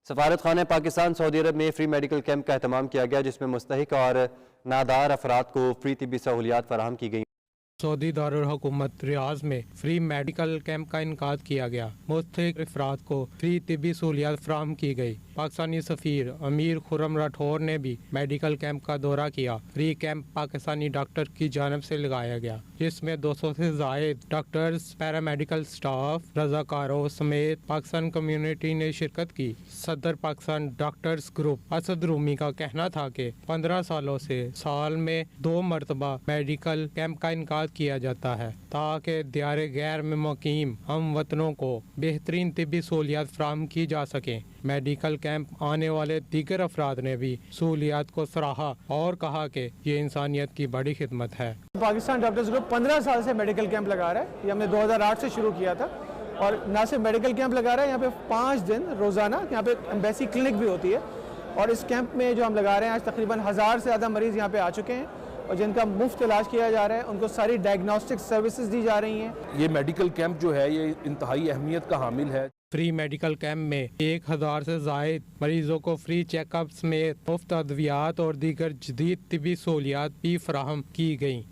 سفارت خانہ پاکستان سعودی عرب میں فری میڈیکل کیمپ کا اہتمام کیا گیا، جس میں مستحق اور نادار افراد کو فری طبی سہولیات فراہم کی گئی۔ سعودی دارالحکومت ریاض میں فری میڈیکل کیمپ کا انعقاد کیا گیا۔ مستحق افراد کو فری طبی سہولیات فراہم کی گئی۔ پاکستانی سفیر امیر خرم راٹھور نے بھی میڈیکل کیمپ کا دورہ کیا۔ فری کیمپ پاکستانی ڈاکٹر کی جانب سے لگایا گیا، جس میں 200 سے زائد ڈاکٹرز، پیرامیڈیکل سٹاف، رضاکاروں سمیت پاکستان کمیونٹی نے شرکت کی۔ صدر پاکستان ڈاکٹرز گروپ اسد رومی کا کہنا تھا کہ 15 سالوں سے سال میں 2 مرتبہ میڈیکل کیمپ کا انعقاد کیا جاتا ہے تاکہ دیار غیر میں مقیم ہم وطنوں کو بہترین طبی سہولیات فراہم کی جا سکیں۔ میڈیکل کیمپ آنے والے دیگر افراد نے بھی سہولیات کو سراہا اور کہا کہ یہ انسانیت کی بڑی خدمت ہے۔ پاکستان ڈاکٹرز گروپ 15 سال سے میڈیکل کیمپ لگا رہا ہے۔ یہ ہم نے 2008 سے شروع کیا تھا، اور نہ صرف میڈیکل کیمپ لگا رہا ہے، یہاں پہ 5 دن روزانہ یہاں پہ ایمبیسی کلینک بھی ہوتی ہے، اور اس کیمپ میں جو ہم لگا رہے ہیں آج تقریباً 1000 سے زیادہ مریض یہاں پہ آ چکے ہیں، اور جن کا مفت علاج کیا جا رہا ہے، ان کو ساری ڈائگنوسٹک سروسز دی جا رہی ہیں۔ یہ میڈیکل کیمپ جو ہے یہ انتہائی اہمیت کا حامل ہے۔ فری میڈیکل کیمپ میں 1000 سے زائد مریضوں کو فری چیک اپس میں مفت ادویات اور دیگر جدید طبی سہولیات بھی فراہم کی گئیں۔